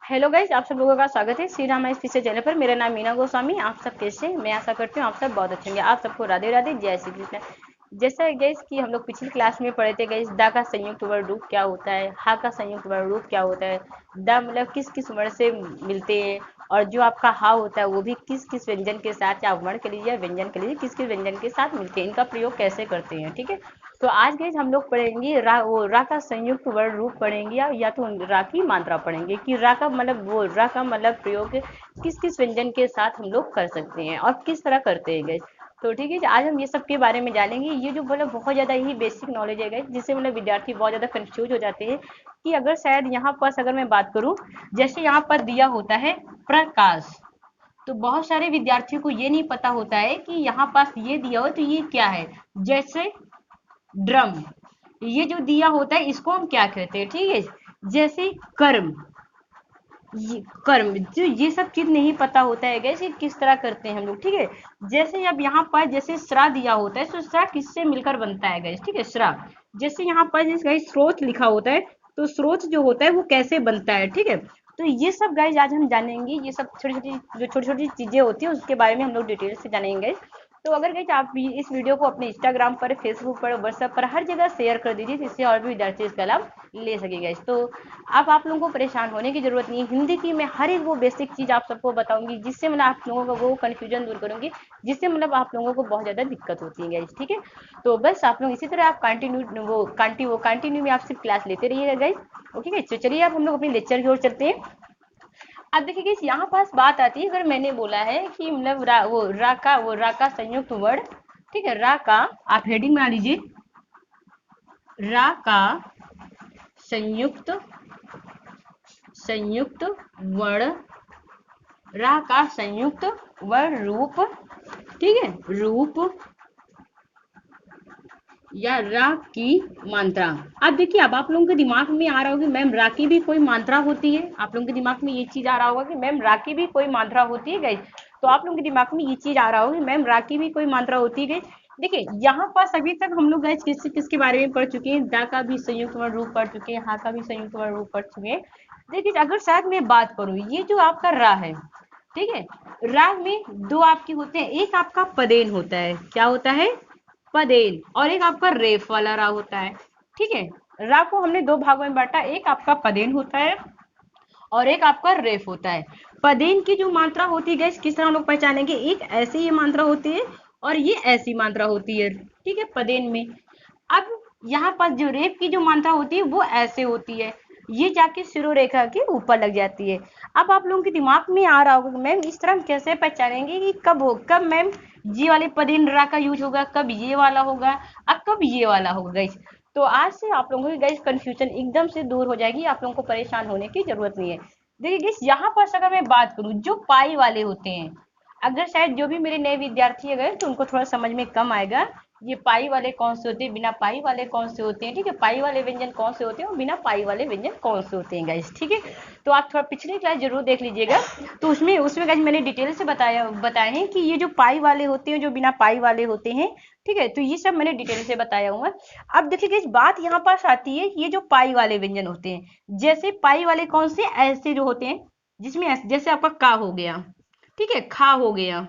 Hello guys, आप सब लोगों का स्वागत है श्री राम फिर से चैनल पर। मेरा नाम मीना गोस्वामी। आप सब कैसे हैं? मैं आशा करती हूँ आप सब बहुत अच्छे होंगे। आप सबको राधे राधे, जय श्री कृष्ण। जैसा गैस कि हम लोग पिछली क्लास में पढ़े थे गैस, दा का संयुक्त वर्ण रूप क्या होता है, हा का संयुक्त वर्ण रूप क्या होता है, दा मतलब किस किस वर्ण से मिलते हैं, और जो आपका हा होता है वो भी किस किस व्यंजन के साथ, या वर्ण के लिए या व्यंजन के लिए किस किस व्यंजन के साथ मिलते हैं, इनका प्रयोग कैसे करते हैं। ठीक है, तो आज गैस हम लोग पढ़ेंगे रा का संयुक्त वर्ण रूप पढ़ेंगे, या तो रा की मात्रा पढ़ेंगे कि रा का मतलब प्रयोग किस किस व्यंजन के साथ हम लोग कर सकते हैं और किस तरह करते हैं गैस। तो ठीक है, आज हम ये सब के बारे में जानेंगे। ये जो मतलब बहुत ज़्यादा ही बेसिक नॉलेज है गैस, जिससे मतलब विद्यार्थी बहुत ज़्यादा कंफ्यूज हो जाते हैं कि अगर शायद यहाँ पर अगर मैं बात करूँ, जैसे यहाँ पर दिया होता है प्रकाश, तो बहुत सारे विद्यार्थियों को ये नहीं पता होता है कि यहाँ पास ये दिया हो तो ये क्या है। जैसे ड्रम, ये जो दिया होता है इसको हम क्या कहते हैं। ठीक है, जैसे कर्म, कर्म जो ये सब चीज नहीं पता होता है गैस, ये किस तरह करते हैं हम लोग। ठीक है, जैसे अब यहाँ पर जैसे श्रा दिया होता है, तो श्रा किससे मिलकर बनता है गैस। ठीक है, श्रा जैसे यहाँ पर जैसे स्रोत लिखा होता है, तो स्रोत जो होता है वो कैसे बनता है। ठीक है, तो ये सब गाइज आज हम जानेंगे। ये सब छोटी छोटी जो छोटी छोटी चीजें होती है उसके बारे में हम लोग डिटेल से जानेंगे। तो अगर गाइज आप इस वीडियो को अपने इंस्टाग्राम पर, फेसबुक पर, व्हाट्सएप पर हर जगह शेयर कर दीजिए, जिससे और भी विद्यार्थी इसका लाभ ले सके गाइज। तो अब आप लोगों को परेशान होने की जरूरत नहीं। हिंदी की मैं हर एक वो बेसिक चीज आप सबको बताऊंगी, जिससे मतलब आप लोगों का वो कंफ्यूजन दूर करूंगी, जिससे मतलब आप लोगों को बहुत ज्यादा दिक्कत होती है गाइज। ठीक है, तो बस आप लोग इसी तरह आप कंटिन्यू में आप सिर्फ क्लास लेते रहिएगा गाइज। ओके गाइज, तो चलिए अब हम लोग अपने लेक्चर की ओर चलते हैं। अब देखिए गाइस, यहाँ पास बात आती है, अगर मैंने बोला है कि मतलब रा का संयुक्त वर्ण। ठीक है, रा का आप हेडिंग बना लीजिए, रा का संयुक्त संयुक्त वर्ण, रा का संयुक्त वर्ण रूप। ठीक है, रूप या रा की मात्रा। अब देखिए, अब आप लोगों के दिमाग में आ रहा होगा मैम रा की भी कोई मात्रा होती है। आप लोगों के दिमाग में ये चीज आ रहा होगा कि मैम रा की भी कोई मात्रा होती है गाइस। तो आप लोगों के दिमाग में ये चीज आ रहा होगा मैम रा की भी कोई मात्रा होती है गाइस। देखिए, यहाँ पास अभी तक हम लोग गाइस किसके बारे में पढ़ चुके हैं, दा का भी संयुक्त वर्ण रूप पढ़ चुके हैं, हा का भी संयुक्त वर्ण रूप पढ़ चुके हैं। देखिए, अगर शायद मैं बात करूं, ये जो आपका रा है, ठीक है, रा में दो आपके होते हैं, एक आपका पदेन होता है, क्या होता है, पदेन, और एक आपका रेफ वाला रा होता है। ठीक है, रा को हमने दो भागों में बांटा, एक आपका पदेन होता है और एक आपका रेफ होता है। पदेन की जो मात्रा होती है गैस, किस तरह हम लोग पहचानेंगे, एक ऐसी ये मात्रा होती है और ये ऐसी मात्रा होती है। ठीक है, पदेन में। अब यहाँ पर जो रेफ की जो मात्रा होती है वो ऐसे होती है, ये जाके शिरोरेखा के ऊपर लग जाती है। अब आप लोगों के दिमाग में आ रहा होगा कि मैम इस तरह हम कैसे पहचानेंगे कि कब मैम ये वाले पदेन रा का यूज होगा, कब ये वाला होगा और कब ये वाला होगा गाइस। तो आज से आप लोगों की गाइस कंफ्यूजन एकदम से दूर हो जाएगी, आप लोगों को परेशान होने की जरूरत नहीं है। देखिए गाइस, यहाँ पर अगर मैं बात करूँ, जो पाई वाले होते हैं, अगर शायद जो भी मेरे नए विद्यार्थी है गए तो उनको थोड़ा समझ में कम आएगा, ये पाई वाले कौन से होते हैं, बिना पाई वाले कौन से होते हैं। ठीक है, पाई वाले व्यंजन कौन से होते हैं और बिना पाई वाले व्यंजन कौन से होते हैं गाइस। ठीक है, तो आप थोड़ा पिछली क्लास जरूर देख लीजिएगा। तो उसमें उसमें गाइस मैंने डिटेल से बताए हैं कि ये जो पाई वाले होते हैं, जो बिना पाई वाले होते हैं। ठीक है, तो ये सब मैंने डिटेल से बताया हुआ। अब देखिए गाइस, बात यहाँ पास आती है, ये जो पाई वाले व्यंजन होते हैं, जैसे पाई वाले कौन से, ऐसे जो होते हैं जिसमें जैसे आपका का हो गया, ठीक है, खा हो गया,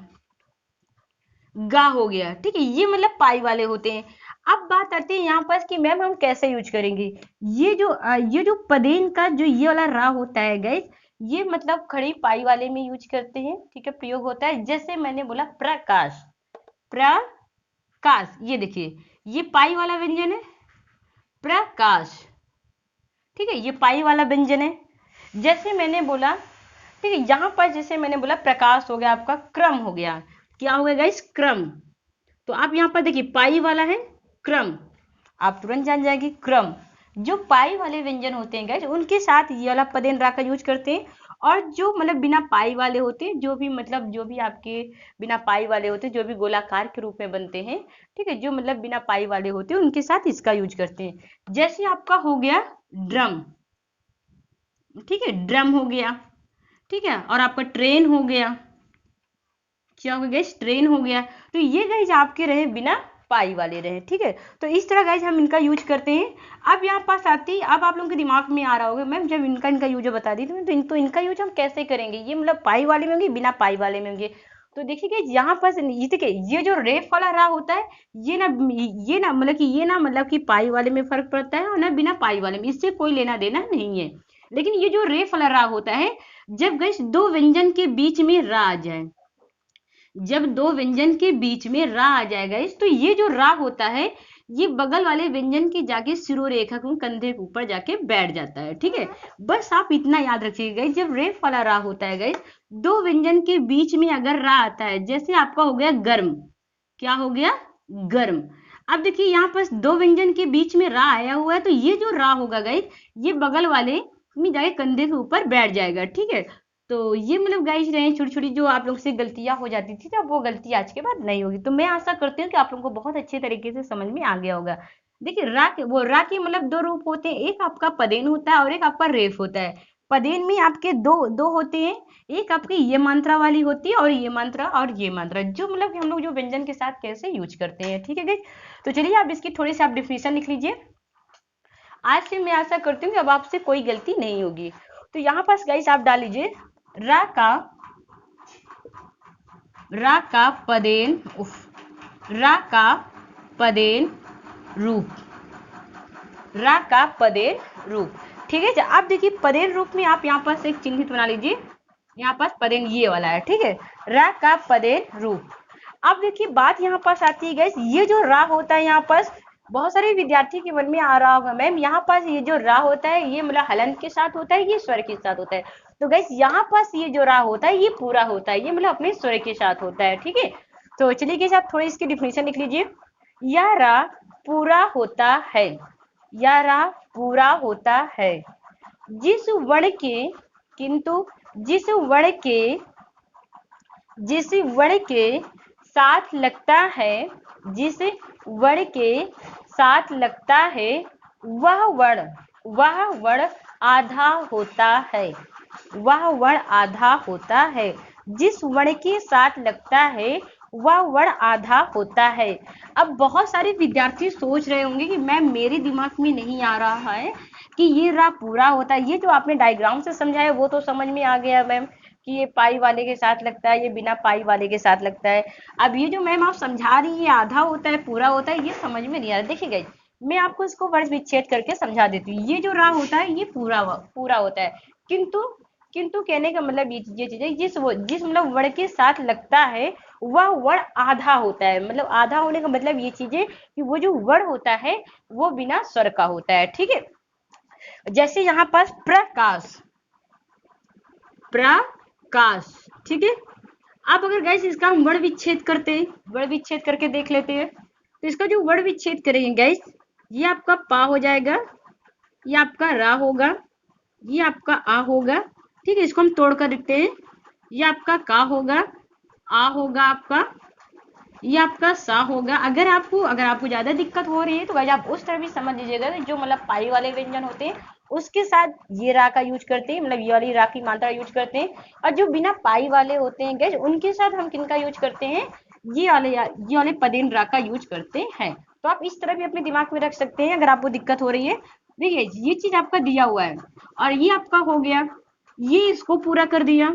गा हो गया। ठीक है, ये मतलब पाई वाले होते हैं। अब बात आती है यहाँ पर कि मैम हम कैसे यूज करेंगे। ये जो पदेन का जो ये वाला रा होता है गाइस, ये मतलब खड़ी पाई वाले में यूज करते हैं। ठीक है, प्रयोग होता है, जैसे मैंने बोला प्रकाश, प्रकाश, ये देखिए ये पाई वाला व्यंजन है, प्रकाश। ठीक है, ये पाई वाला व्यंजन है। जैसे मैंने बोला, ठीक है, यहाँ पर जैसे मैंने बोला प्रकाश हो गया, आपका क्रम हो गया, क्या हो गया गाइस, क्रम। तो आप यहाँ पर देखिए पाई वाला है, क्रम, आप तुरंत जान जाएंगे क्रम। जो पाई वाले व्यंजन होते हैं गाइस, उनके साथ ये वाला पदेन रा का यूज करते हैं। और जो मतलब बिना पाई वाले होते हैं, जो भी आपके बिना पाई वाले होते हैं, जो भी गोलाकार के रूप में बनते हैं, ठीक है, जो मतलब बिना पाई वाले होते हैं, उनके साथ इसका यूज करते हैं। जैसे आपका हो गया ड्रम, ठीक है, ड्रम हो गया, ठीक है, और आपका ट्रेन हो गया, क्या हो गया, ट्रेन हो गया। तो ये गाइज आपके रहे बिना पाई वाले रहे। ठीक है, तो इस तरह गाइज हम इनका यूज करते हैं। अब यहाँ पास आती, अब आप लोगों के दिमाग में आ रहा होगा मैम जब इनका यूज बता दी तो इनका यूज हम कैसे करेंगे, ये मतलब पाई वाले में होंगे बिना पाई वाले में होंगे। तो देखिए यहाँ पर देखिए ये जो रेफ वाला रा होता है ये ना मतलब कि पाई वाले में फर्क पड़ता है और ना बिना पाई वाले में, इससे कोई लेना देना नहीं है। लेकिन ये जो रेफ वाला रा होता है जब गाइस दो व्यंजन के बीच में रा आ जाए, जब दो व्यंजन के बीच में रा आ जाएगा तो ये जो रा होता है ये बगल वाले व्यंजन की जाके शिरोरेखा को कंधे के ऊपर जाके बैठ जाता है। ठीक है, बस आप इतना याद रखिएगा गाइस, जब रेफ वाला रा होता है गाइस दो व्यंजन के बीच में अगर रा आता है, जैसे आपका हो गया गर्म, क्या हो गया गर्म। अब देखिए यहाँ पर दो व्यंजन के बीच में रा आया हुआ है तो ये जो रा होगा गाइस ये बगल वाले में जाके कंधे के ऊपर बैठ जाएगा। ठीक है, तो ये मतलब गाइस रहे छोटी छोटी जो आप लोग से गलतियां हो जाती थी, तो वो गलती आज के बाद नहीं होगी। तो मैं आशा करती हूँ कि आप लोगों को बहुत अच्छे तरीके से समझ में आ गया होगा। देखिए रा के मतलब दो रूप होते हैं, एक आपका पदेन होता है और एक आपका रेफ होता है। पदेन में आपके दो होते हैं, एक आपकी ये मात्रा वाली होती है और ये मात्रा जो मतलब कि हम लोग जो व्यंजन के साथ कैसे यूज करते हैं। ठीक है गाइस, तो चलिए आप इसकी थोड़ी सी आप डिफिनेशन लिख लीजिए। आज से मैं आशा करती हूँ कि अब आपसे कोई गलती नहीं होगी। तो यहाँ पास गाइस आप डाल लीजिए रा का पदेन रा का पदेन रूप, रा का पदेन रूप। ठीक है, आप देखिए पदेन रूप में आप यहाँ पास एक चिन्हित बना लीजिए, यहाँ पास पदेन ये वाला है। ठीक है, रा का पदेन रूप। अब देखिए बात यहाँ पास आती है गाइस, ये जो रा होता है यहाँ पास बहुत सारे विद्यार्थी के मन में आ रहा होगा मैम यहाँ पास ये जो रा होता है ये मतलब हलंत के साथ होता है, ये स्वर के साथ होता है। तो गाइस यहाँ पास ये जो रा होता है ये पूरा होता है, ये मतलब अपने स्वर के साथ होता है। ठीक है, तो चलिए गाइस आप थोड़ी इसकी डिफिनेशन लिख लीजिए। यह रा पूरा होता है, यह रा पूरा होता है जिस वर्ण के, किंतु जिस वर्ण के साथ लगता है, जिस वर्ण के साथ लगता है वह वर्ण आधा होता है, वह वर्ण आधा होता है। जिस वर्ण के साथ लगता है वह वर्ण आधा होता है। अब बहुत सारे विद्यार्थी सोच रहे होंगे कि मैम मेरे दिमाग में नहीं आ रहा है कि ये रा पूरा होता है, ये जो आपने डायग्राम से समझाया वो तो समझ में आ गया मैम कि ये पाई वाले के साथ लगता है, ये बिना पाई वाले के साथ लगता है। अब ये जो मैम आप समझा रही है ये आधा होता है पूरा होता है, ये समझ में नहीं आ रहा। देखिए गाइस मैं आपको इसको वर्ड विच्छेद करके समझा देती हूँ। ये जो रा होता है ये पूरा होता है, किंतु कहने का मतलब ये चीज है जिस मतलब वर्ण के साथ लगता है वह वर्ण आधा होता है। मतलब आधा होने का मतलब ये चीज है कि वो जो वर्ण होता है वो बिना स्वर का होता है। ठीक है, जैसे यहाँ पास प्रकाश, ठीक है। अब अगर गाइस इसका हम वर्ण विच्छेद करते हैं, वर्ण विच्छेद करके देख लेते हैं, तो इसका जो वर्ण विच्छेद करेंगे गाइस ये आपका पा हो जाएगा, ये आपका रा होगा, ये आपका आ होगा। ठीक है, इसको हम तोड़ कर देखते हैं, ये आपका का होगा, आ होगा आपका, ये आपका सा होगा। अगर आपको ज्यादा दिक्कत हो रही है तो गाइस आप उस तरह भी समझ लीजिएगा जो मतलब पाई वाले व्यंजन होते हैं उसके साथ ये रा का यूज करते हैं, मतलब ये वाली रा की मात्रा यूज करते हैं। और जो बिना पाई वाले होते हैं गाइस उनके साथ हम किनका यूज करते हैं, ये वाले पदेन रा का यूज करते हैं। तो आप इस तरह भी अपने दिमाग में रख सकते हैं अगर आपको दिक्कत हो रही है। देखिए ये चीज आपका दिया हुआ है और ये आपका हो गया, ये इसको पूरा कर दिया,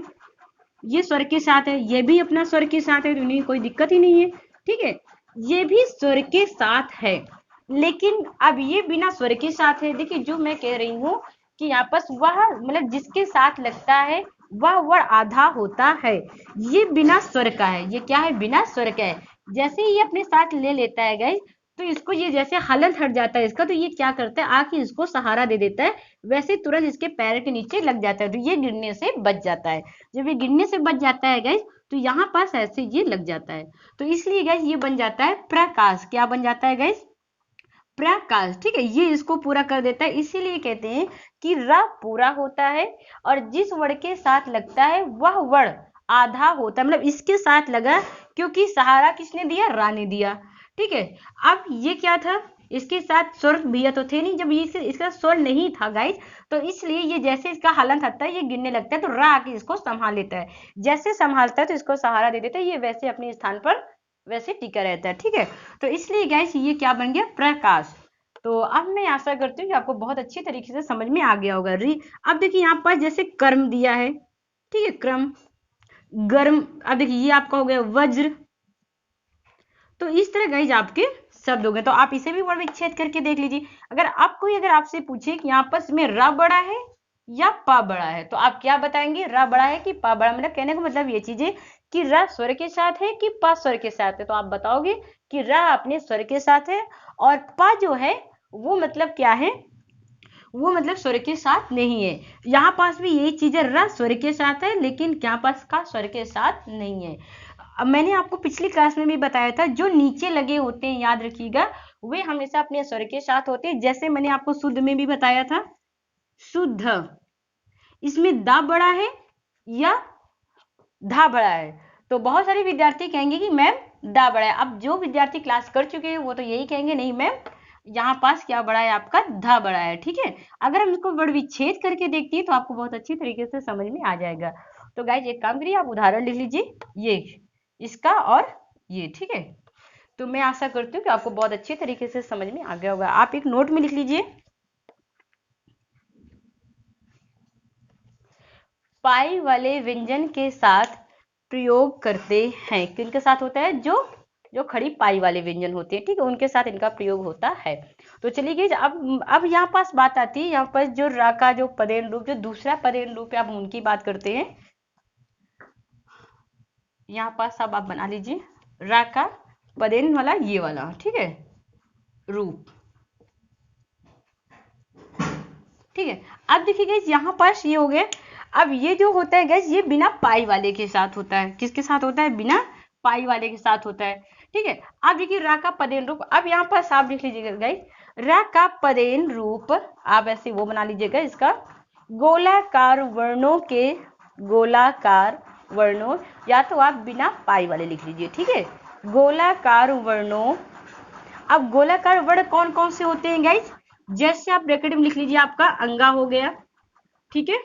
ये स्वर के साथ है, ये भी अपना स्वर के साथ है, तो नहीं कोई दिक्कत ही नहीं है। ठीक है, ये भी स्वर के साथ है, लेकिन अब ये बिना स्वर के साथ है। देखिए जो मैं कह रही हूँ कि यहाँ पर वह मतलब जिसके साथ लगता है वह वर्ण आधा होता है, ये बिना स्वर का है, ये क्या है बिना स्वर का है। जैसे ये अपने साथ ले लेता है गाइस तो इसको ये जैसे हलंत हट जाता है इसका, तो ये क्या करता है आके इसको सहारा दे देता है, वैसे तुरंत इसके पैर के नीचे लग जाता है, तो ये गिरने से बच जाता है। जब ये गिरने से बच जाता है गाइस तो यहाँ पास ऐसे ये लग जाता है, तो इसलिए गाइस ये बन जाता है प्रकाश। क्या बन जाता है गाइस, प्रकाश। ठीक है, ये इसको पूरा कर देता है, इसीलिए कहते हैं कि रा पूरा होता है और जिस वर्ण के साथ लगता है वह वर्ण आधा होता है, मतलब इसके साथ लगा क्योंकि सहारा किसने दिया, रा ने दिया। ठीक है, अब ये क्या था, इसके साथ स्वर भैया तो थे नहीं, जब ये इसका स्वर नहीं था गाइस तो इसलिए ये जैसे इसका हलंत आता है ये गिरने लगता है, तो रा आके इसको संभाल लेता है, जैसे संभालता है तो इसको सहारा दे देता है, ये वैसे अपने स्थान पर वैसे टिका रहता है, ठीक है। तो इसलिए गाइस ये क्या बन गया, प्रकाश। तो अब मैं आशा करती हूँ कि आपको बहुत अच्छी तरीके से समझ में आ गया होगा। अब देखिए यहाँ पर जैसे कर्म दिया है, ठीक है, क्रम, गर्म। अब देखिए ये आपका हो गया वज्र। तो इस तरह गाइज आपके शब्द हो गए। तो आप इसे भी वर्ग विच्छेद करके देख लीजिए। अगर आपसे पूछे कि यहाँ पर में र बड़ा है या पा बड़ा है, तो आप क्या बताएंगे, र बड़ा है कि पा बड़ा। मतलब कहने का मतलब ये चीज है कि र स्वर के साथ है कि पा स्वर के साथ है। तो आप बताओगे कि र अपने स्वर के साथ है और पा जो है वो मतलब क्या है, वो मतलब स्वर के साथ नहीं है। यहाँ पास भी यही चीज है, र स्वर के साथ है लेकिन क्या पास का स्वर के साथ नहीं है। अब मैंने आपको पिछली क्लास में भी बताया था, जो नीचे लगे होते हैं याद रखिएगा, वे हमेशा अपने स्वर के साथ होते हैं। जैसे मैंने आपको शुद्ध में भी बताया था, शुद्ध, इसमें दा बड़ा है या धा बड़ा है। तो बहुत सारे विद्यार्थी कहेंगे कि मैम दा बड़ा है। अब जो विद्यार्थी क्लास कर चुके हैं वो तो यही कहेंगे, नहीं मैम यहाँ पास क्या बड़ा है, आपका धा बड़ा है, ठीक है। अगर हम इसको वर्ण विच्छेद करके देखते हैं तो आपको बहुत अच्छी तरीके से समझ में आ जाएगा। तो गाइज एक काम करिए, आप उदाहरण लिख लीजिए, ये इसका और ये, ठीक है। तो मैं आशा करती हूँ कि आपको बहुत अच्छे तरीके से समझ में आ गया होगा। आप एक नोट में लिख लीजिए, पाई वाले व्यंजन के साथ प्रयोग करते हैं। किनके साथ होता है, जो जो खड़ी पाई वाले व्यंजन होते हैं, ठीक है, उनके साथ इनका प्रयोग होता है। तो चलिए गाइस, अब यहाँ पास बात आती है, यहाँ पर जो रा का जो पदेन रूप, जो दूसरा पदेन रूप है, अब उनकी बात करते हैं। यहाँ पास अब आप बना लीजिए रा का पदेन वाला, ये वाला, ठीक है, रूप, ठीक है। अब देखिए गाइस यहाँ पास ये हो गया। अब ये जो होता है गाइस, ये बिना पाई वाले के साथ होता है। किसके साथ होता है, बिना पाई वाले के साथ होता है, ठीक है। अब देखिए रा का पदेन रूप, अब यहाँ पास आप लिख लीजिएगा गाइस, रा का पदेन रूप आप ऐसे वो बना लीजिएगा, इसका गोलाकार वर्णों के, गोलाकार वर्णों, या तो आप बिना पाई वाले लिख लीजिए, ठीक है, गोलाकार वर्णों। अब गोलाकार वर्ण कौन कौन से होते हैं गाइस, जैसे आप ब्रैकेट में लिख लीजिए, आपका अंगा हो गया, ठीक है,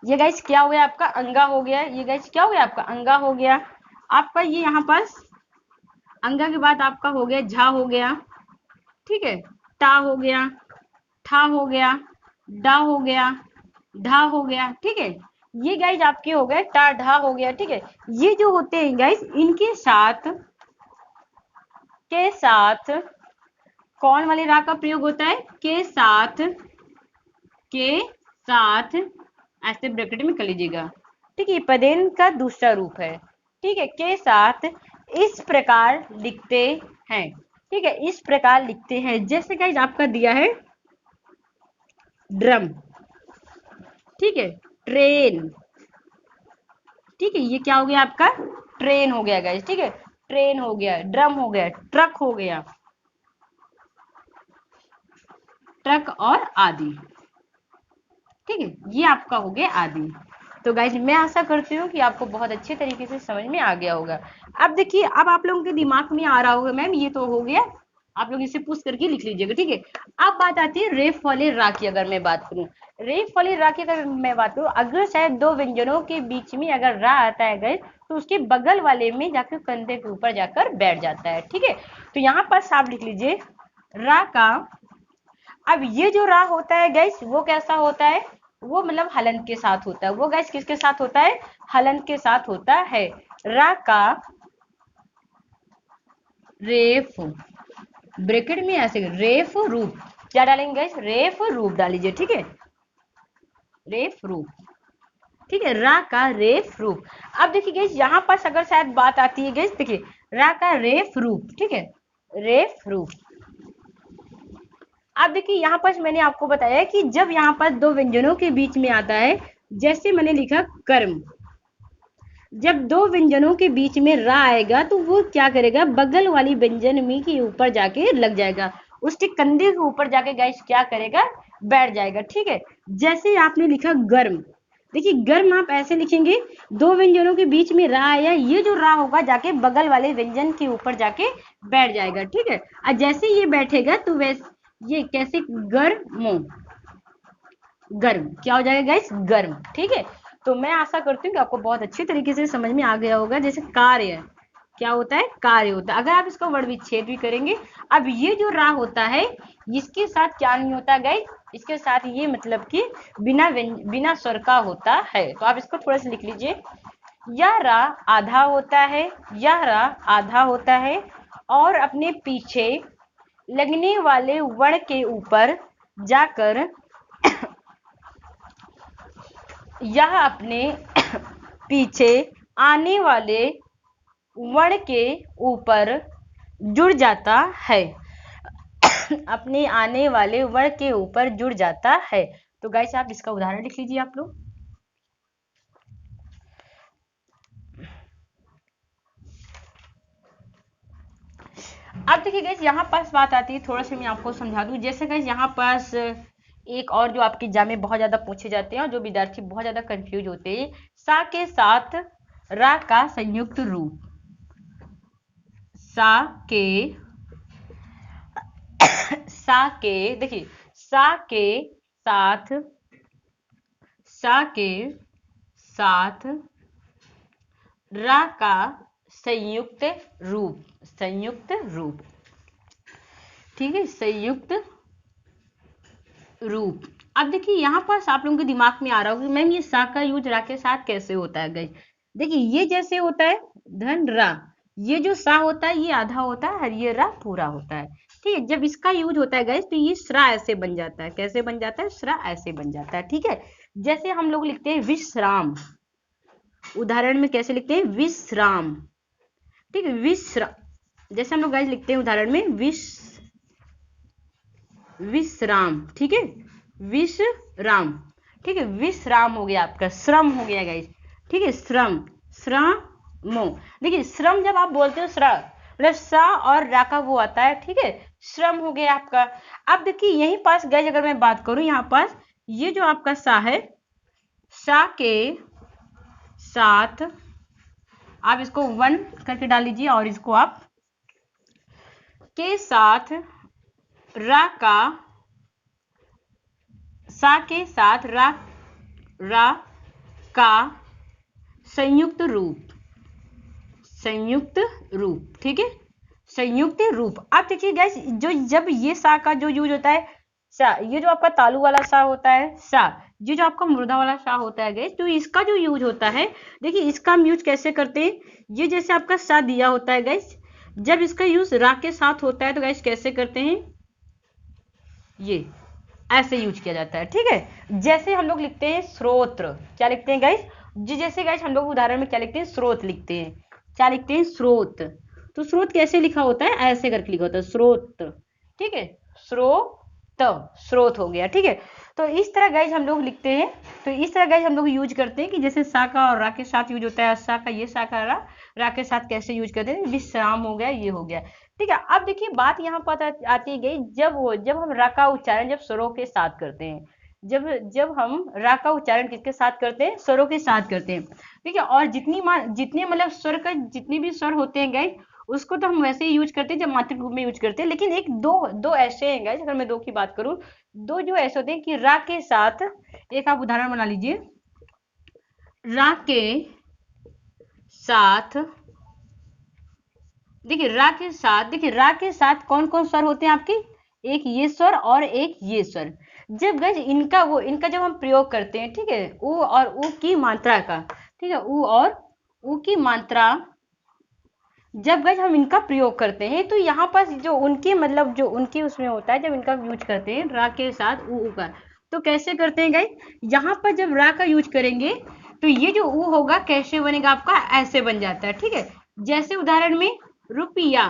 ये गाइस क्या हो गया, आपका अंगा हो गया, ये गाइस क्या हो गया, आपका अंगा हो गया। आपका ये यहाँ पास अंगा के बाद आपका हो गया झा हो गया, ठीक है, टा हो गया, ठा हो गया, डा हो गया, ढा हो गया, ठीक है। ये गाइस आपके हो गए टा ढा हो गया, ठीक है। ये जो होते हैं गाइस, इनके साथ कौन वाले रा का प्रयोग होता है, के साथ ऐसे ब्रैकेट में कर लीजिएगा, ठीक है। पदेन का दूसरा रूप है, ठीक है, के साथ इस प्रकार लिखते हैं, ठीक है, इस प्रकार लिखते हैं। जैसे गाइस आपका दिया है ड्रम, ठीक है, ट्रेन, ठीक है, ये क्या हो गया आपका, ट्रेन हो गया गाइस, ठीक है, ट्रेन हो गया, ड्रम हो गया, ट्रक हो गया, ट्रक और आदि, ठीक है, ये आपका हो गया आदि। तो गाइज मैं आशा करती हूँ कि आपको बहुत अच्छे तरीके से समझ में आ गया होगा। अब देखिए, अब आप लोगों के दिमाग में आ रहा होगा, मैम ये तो हो गया, आप लोग इसे पुश करके लिख लीजिएगा, ठीक है। अब बात आती है रेफ वाले रा की। अगर मैं बात करूँ रेफ वाले रा की, अगर मैं बात करूँ, अगर शायद दो व्यंजनों के बीच में अगर रा आता है गाइज, तो उसके बगल वाले में जाकर कंधे के ऊपर जाकर बैठ जाता है, ठीक है। तो यहाँ पर आप लिख लीजिए रा का, अब ये जो रा होता है गैस, वो कैसा होता है, वो मतलब हलंत के साथ होता है। वो गैस किसके साथ होता है, हलंत के साथ होता है। रा का रेफ, ब्रैकेट में ऐसे रेफ रूप, क्या डालेंगे गैस, रेफ रूप डाल लीजिए, ठीक है, रेफ रूप, ठीक है, रा का रेफ रूप। अब देखिए गैस, यहाँ पर अगर शायद बात आती है गैस, देखिए रा का रेफ रूप, ठीक है, रेफ रूप। अब देखिए यहाँ पर मैंने आपको बताया कि जब यहाँ पर दो व्यंजनों के बीच में आता है, जैसे मैंने लिखा कर्म, जब दो व्यंजनों के बीच में रा आएगा तो वो क्या करेगा, बगल वाली व्यंजन में के ऊपर जाके लग जाएगा, उसके कंधे के ऊपर जाके गाइस क्या करेगा, बैठ जाएगा, ठीक है। जैसे आपने लिखा गर्म, देखिए गर्म आप ऐसे लिखेंगे, दो व्यंजनों के बीच में रा आया, ये जो रा होगा जाके बगल वाले व्यंजन के ऊपर जाके बैठ जाएगा, ठीक है। और जैसे ये बैठेगा तो वैसे ये कैसे, गर्म, गर्म क्या हो जाएगा गाइस, गर्म, ठीक है। तो मैं आशा करती हूँ कि आपको बहुत अच्छी तरीके से समझ में आ गया होगा। जैसे कार्य, क्या होता है, कार्य होता है। अगर आप इसका वर्ण विच्छेद भी करेंगे, अब ये जो रा होता है इसके साथ क्या नहीं होता गाइस, इसके साथ ये मतलब कि बिना स्वर का होता है। तो आप इसको थोड़ा सा लिख लीजिए, यह रा आधा होता है, यह रा आधा होता है और अपने पीछे लगने वाले वर्ण के ऊपर जाकर यह अपने पीछे आने वाले वर्ण के ऊपर जुड़ जाता है अपने आने वाले वर्ण के ऊपर जुड़ जाता है। तो गाइस आप इसका उदाहरण लिख लीजिए आप लोग। अब देखिए गाइस यहाँ पास बात आती है, थोड़ा सा मैं आपको समझा दूं। जैसे गाइस यहाँ पास एक और जो आपके एग्जाम में बहुत ज्यादा पूछे जाते हैं और जो विद्यार्थी बहुत ज्यादा कंफ्यूज होते हैं, सा के साथ रा का संयुक्त रूप, सा के देखिए सा के साथ रा का संयुक्त रूप, ठीक है, संयुक्त रूप। अब देखिए यहाँ पर आप लोगों के दिमाग में आ रहा होगा कि मैम ये सा का यूज रा के साथ कैसे होता है गाइस। देखिए ये जैसे होता है धन रा, ये जो सा होता है ये आधा होता है और ये रा पूरा होता है, ठीक है। जब इसका यूज होता है गाइस तो ये श्रा ऐसे बन जाता है। कैसे बन जाता है, श्रा ऐसे बन जाता है, ठीक है। जैसे हम लोग लिखते हैं विश्राम, उदाहरण में कैसे लिखते हैं, विश्राम, ठीक है, विश्राम। जैसे हम लोग गाइस लिखते हैं उदाहरण में विश्राम, ठीक है, विश्राम, ठीक है। विश्राम हो गया आपका, श्रम हो गया गाइस, ठीक है, श्रमो। देखिए श्रम जब आप बोलते हो श्रा मतलब सा और रा का वो आता है, ठीक है, श्रम हो गया आपका। अब देखिए यहीं पास गाइस अगर मैं बात करूं, यहाँ पास ये जो आपका सा है, सा के साथ आप इसको 1 करके डाल लीजिए और इसको आप के साथ रा का, सा के साथ रा का संयुक्त रूप, ठीक है, संयुक्त रूप। अब देखिए गाइस जो जब ये सा का जो यूज होता है, सा ये जो आपका तालु वाला सा होता है, सा ये जो आपका मुर्दा वाला सा होता है गाइस, तो इसका जो यूज होता है, देखिए इसका हम यूज कैसे करते हैं। ये जैसे आपका सा दिया होता है गाइस, जब इसका यूज रा के साथ होता है तो गाइस कैसे करते हैं, ये ऐसे यूज किया जाता है, ठीक है। जैसे हम लोग लिखते हैं स्रोत्र, क्या लिखते हैं गाइस, जैसे गाइस हम लोग उदाहरण में क्या लिखते हैं, स्रोत लिखते हैं, क्या लिखते हैं, स्रोत। तो स्रोत कैसे लिखा होता है, ऐसे करके लिखा होता है, स्रोत, ठीक है, स्रोत हो गया, ठीक है। तो इस तरह गाइस हम लोग लिखते हैं, तो इस तरह गाइस हम लोग यूज करते हैं कि जैसे सा का और रा के साथ यूज होता है, सा का ये सा का रा के साथ कैसे यूज करते हैं, विश्राम हो गया, ये हो गया, ठीक है। अब देखिए बात यहाँ पर आती गई, जब हम रा का उच्चारण जब स्वरों के साथ करते हैं, जब हम रा का उच्चारण किसके साथ करते हैं, स्वरों के साथ करते हैं, ठीक है। और जितने मतलब स्वर का जितने भी स्वर होते हैं गाइस, उसको तो हम वैसे ही यूज करते हैं जब मात्रिक रूप में यूज करते हैं। लेकिन एक दो ऐसे हैं गाइस, अगर मैं दो की बात करूं, दो जो ऐसे होते हैं कि रा के साथ, एक आप उदाहरण बना लीजिए, रा के साथ, देखिए रा के साथ कौन कौन स्वर होते हैं आपके, एक ये स्वर और एक ये स्वर। जब गाइस इनका जब हम प्रयोग करते हैं, ठीक है, उ और उ की मात्रा का, ठीक है, उ और उ की मात्रा जब गाइस हम इनका प्रयोग करते हैं, तो यहाँ पर जो उनकी मतलब जो उनकी उसमें होता है, जब इनका यूज करते हैं रा के साथ उ का, तो कैसे करते हैं गाइस, यहाँ पर जब रा का यूज करेंगे तो ये जो उ होगा कैसे बनेगा आपका, ऐसे बन जाता है, ठीक है। जैसे उदाहरण में रुपया,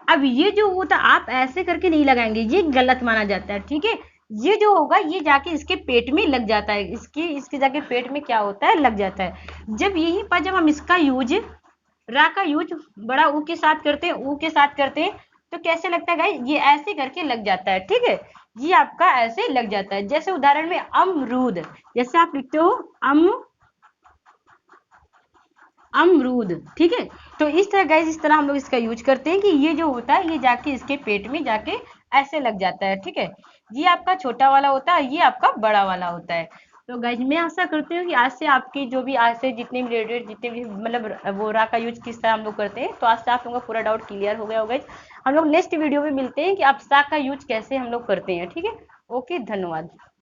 अब ये जो होता आप ऐसे करके नहीं लगाएंगे, ये गलत माना जाता है, ठीक है। ये जो होगा ये जाके इसके पेट में लग जाता है, इसके जाके पेट में क्या होता है, लग जाता है। जब यहीं पर जब हम इसका यूज रा का यूज बड़ा ऊ के साथ करते हैं, तो कैसे लगता है गाइस, ये ऐसे करके लग जाता है, ठीक है, ये आपका ऐसे लग जाता है। जैसे उदाहरण में अमरूद, जैसे आप लिखते हो अमरूद, ठीक है। तो इस तरह गाइस, इस तरह हम लोग इसका यूज करते हैं कि ये जो होता है ये जाके इसके पेट में जाके ऐसे लग जाता है, ठीक है। ये आपका छोटा वाला होता है, ये आपका बड़ा वाला होता है। तो गाइज मैं आशा करती हूँ कि आज से आपकी जो भी आज से जितने भी रिलेटेड जितने भी मतलब वो रा का यूज किस तरह हम लोग करते हैं, तो आज से आप लोगों का पूरा डाउट क्लियर हो गया होगा। हम लोग नेक्स्ट वीडियो में मिलते हैं कि आप सा का यूज कैसे हम लोग करते हैं। ठीक है, ओके, धन्यवाद।